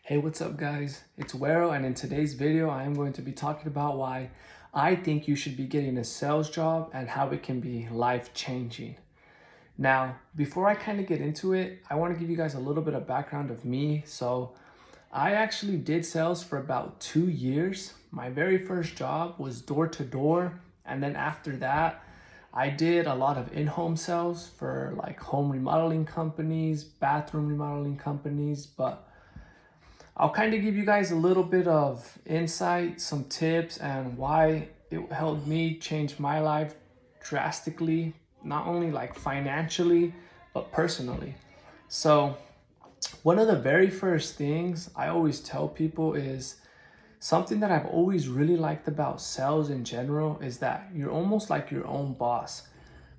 Hey, what's up guys? It's Wero, and in today's video I am going to be talking about why I think you should be getting a sales job and how it can be life-changing. Now, before I kind of get into it, I want to give you guys a little bit of background of me. So I actually did sales for about 2 years. My very first job was door to door, and then after that I did a lot of in-home sales for like home remodeling companies, bathroom remodeling companies, but I'll kind of give you guys a little bit of insight, some tips, and why it helped me change my life drastically, not only like financially, but personally. So, one of the very first things I always tell people is something that I've always really liked about sales in general is that you're almost like your own boss,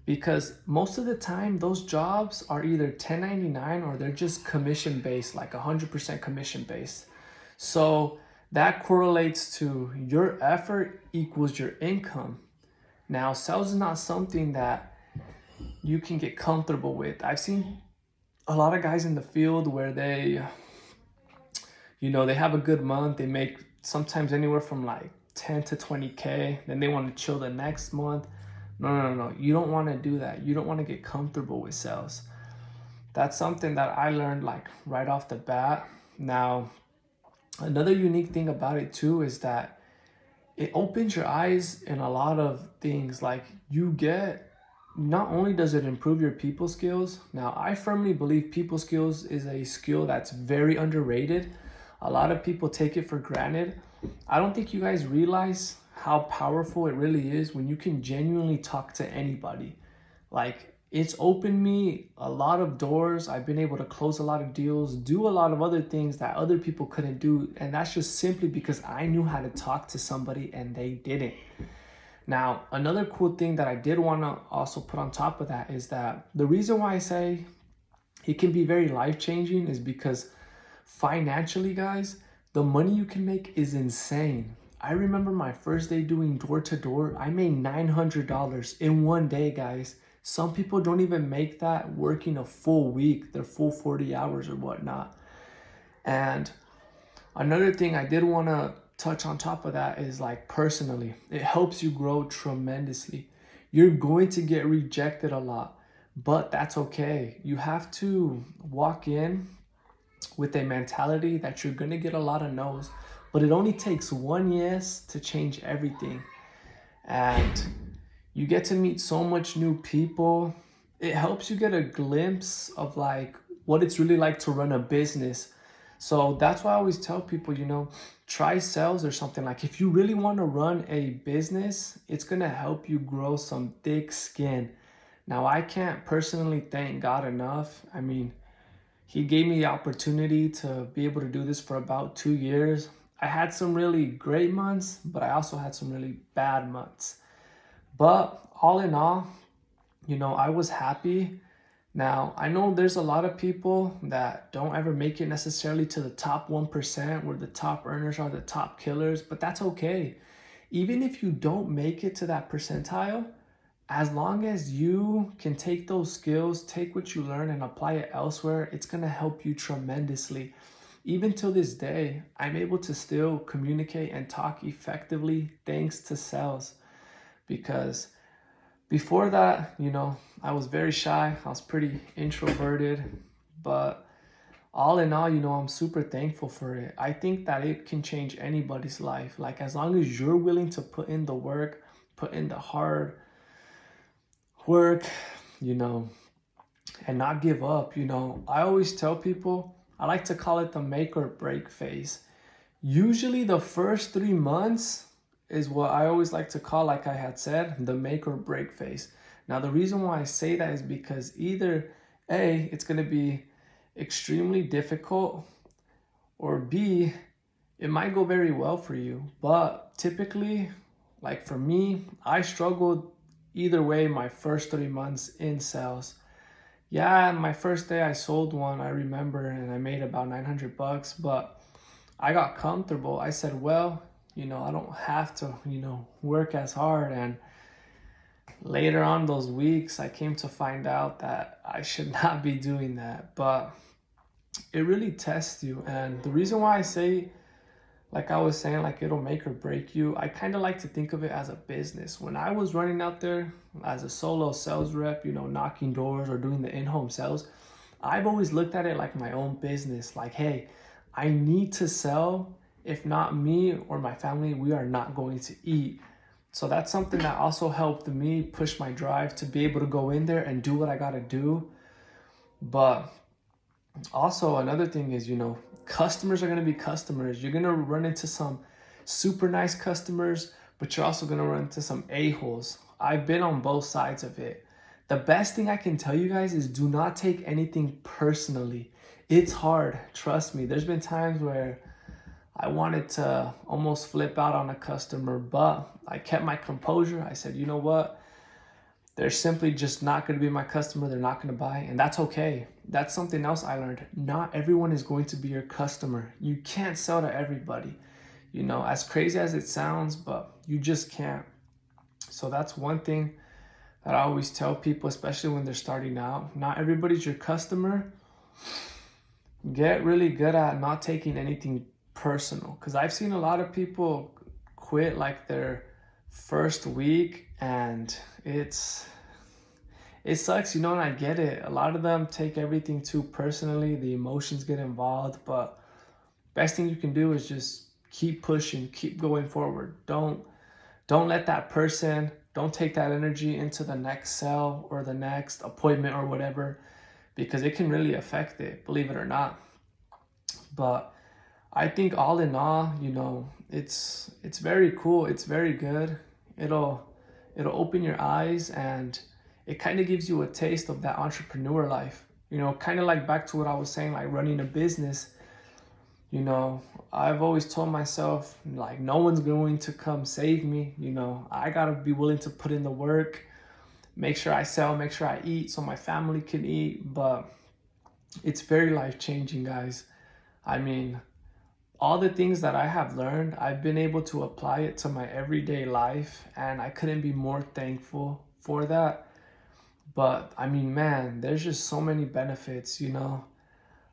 because most of the time those jobs are either 1099 or they're just commission based, like 100% commission based. So that correlates to your effort equals your income. Now, sales is not something that you can get comfortable with. I've seen a lot of guys in the field where they have a good month, they make sometimes anywhere from like 10 to 20K, then they want to chill the next month. No. You don't want to do that. You don't want to get comfortable with sales. That's something that I learned like right off the bat. Now, another unique thing about it too is that it opens your eyes in a lot of things. Like not only does it improve your people skills. Now, I firmly believe people skills is a skill that's very underrated. A lot of people take it for granted. I don't think you guys realize how powerful it really is when you can genuinely talk to anybody. Like, it's opened me a lot of doors. I've been able to close a lot of deals, do a lot of other things that other people couldn't do. And that's just simply because I knew how to talk to somebody and they didn't. Now, another cool thing that I did want to also put on top of that is that the reason why I say it can be very life-changing is because financially, guys, the money you can make is insane. I remember my first day doing door to door, I made $900 in one day, guys. Some people don't even make that working a full week, their full 40 hours or whatnot. And another thing I did want to touch on top of that is like personally, it helps you grow tremendously. You're going to get rejected a lot, but that's okay. You have to walk in with a mentality that you're going to get a lot of no's, but it only takes one yes to change everything. And you get to meet so much new people. It helps you get a glimpse of like what it's really like to run a business. So that's why I always tell people, try sales or something. Like, if you really want to run a business, it's going to help you grow some thick skin. Now, I can't personally thank God enough. I mean, he gave me the opportunity to be able to do this for about 2 years. I had some really great months, but I also had some really bad months. But all in all, I was happy. Now, I know there's a lot of people that don't ever make it necessarily to the top 1%, where the top earners are the top killers, but that's okay. Even if you don't make it to that percentile, as long as you can take those skills, take what you learn and apply it elsewhere, it's going to help you tremendously. Even till this day, I'm able to still communicate and talk effectively thanks to sales. Because before that, I was very shy. I was pretty introverted. But all in all, I'm super thankful for it. I think that it can change anybody's life. Like, as long as you're willing to put in the work, put in the hard work, and not give up. I always tell people, I like to call it the make or break phase. Usually the first 3 months is what I always like to call, like I had said, the make or break phase. Now, the reason why I say that is because either A, it's going to be extremely difficult, or B, it might go very well for you. But typically, like for me, I struggled either way my first 3 months in sales. Yeah, my first day I sold one, I remember, and I made about $900, but I got comfortable. I said, well, I don't have to, work as hard. And later on those weeks, I came to find out that I should not be doing that. But it really tests you. And the reason why I say, like I was saying, like it'll make or break you, I kind of like to think of it as a business. When I was running out there as a solo sales rep, knocking doors or doing the in-home sales, I've always looked at it like my own business. Like, hey, I need to sell. If not me or my family, we are not going to eat. So that's something that also helped me push my drive to be able to go in there and do what I got to do. But also another thing is, customers are going to be customers. You're going to run into some super nice customers, but you're also going to run into some a-holes. I've been on both sides of it. The best thing I can tell you guys is do not take anything personally. It's hard, trust me. There's been times where I wanted to almost flip out on a customer, but I kept my composure. I said, you know what? They're simply just not going to be my customer. They're not going to buy, and that's okay. That's something else I learned. Not everyone is going to be your customer. You can't sell to everybody. As crazy as it sounds, but you just can't. So that's one thing that I always tell people, especially when they're starting out. Not everybody's your customer. Get really good at not taking anything personal, because I've seen a lot of people quit like their first week, and it sucks, and I get it. A lot of them take everything too personally. The emotions get involved, but best thing you can do is just keep pushing, keep going forward. Don't let that person, don't take that energy into the next sale or the next appointment or whatever, because it can really affect it, believe it or not. But I think all in all, it's very cool. It's very good. It'll open your eyes, and it kind of gives you a taste of that entrepreneur life. Kind of like back to what I was saying, like running a business. I've always told myself, like, no one's going to come save me. I got to be willing to put in the work, make sure I sell, make sure I eat so my family can eat. But it's very life-changing, guys. I mean, all the things that I have learned, I've been able to apply it to my everyday life, and I couldn't be more thankful for that. But I mean, man, there's just so many benefits,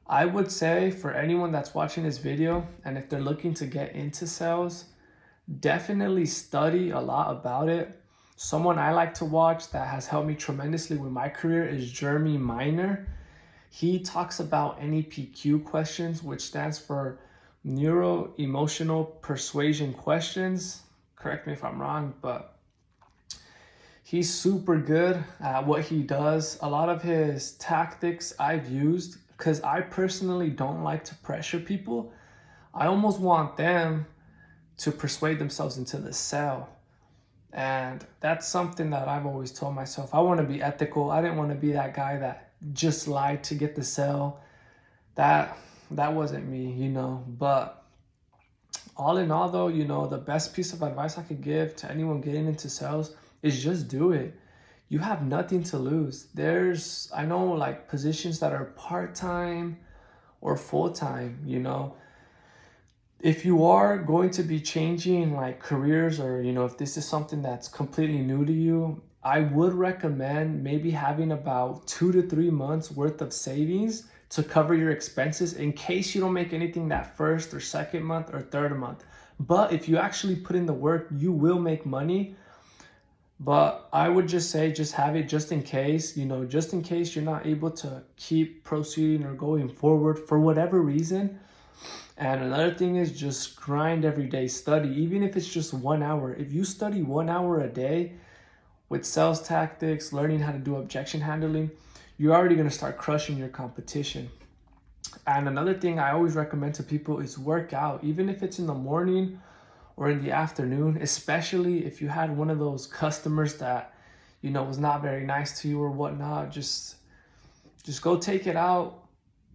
I would say for anyone that's watching this video, and if they're looking to get into sales, definitely study a lot about it. Someone I like to watch that has helped me tremendously with my career is Jeremy Miner. He talks about NEPQ questions, which stands for Neuro Emotional Persuasion Questions. Correct me if I'm wrong, but he's super good at what he does. A lot of his tactics I've used, because I personally don't like to pressure people. I almost want them to persuade themselves into the sale. And that's something that I've always told myself. I want to be ethical. I didn't want to be that guy that just lied to get the sale. That wasn't me, But all in all, though, the best piece of advice I could give to anyone getting into sales is just do it. You have nothing to lose. I know like positions that are part-time or full-time, If you are going to be changing like careers, or, if this is something that's completely new to you, I would recommend maybe having about 2 to 3 months worth of savings to cover your expenses in case you don't make anything that first or second month or third month. But if you actually put in the work, you will make money. But I would just say, just have it just in case, just in case you're not able to keep proceeding or going forward for whatever reason. And another thing is just grind every day, study, even if it's just 1 hour. If you study 1 hour a day with sales tactics, learning how to do objection handling, you're already going to start crushing your competition. And another thing I always recommend to people is work out, even if it's in the morning or in the afternoon, especially if you had one of those customers that, was not very nice to you or whatnot. Just go take it out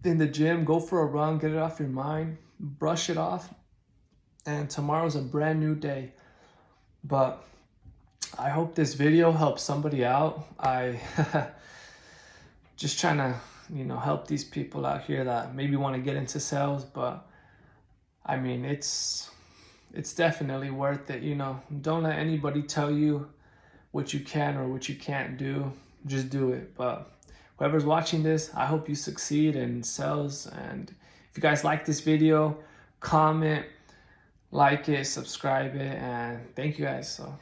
in the gym, go for a run, get it off your mind, brush it off, and tomorrow's a brand new day. But I hope this video helps somebody out. I just trying to, help these people out here that maybe want to get into sales, but I mean, it's definitely worth it. Don't let anybody tell you what you can or what you can't do. Just do it. But whoever's watching this, I hope you succeed in sales. And if you guys like this video, comment, like it, subscribe it, and thank you guys. So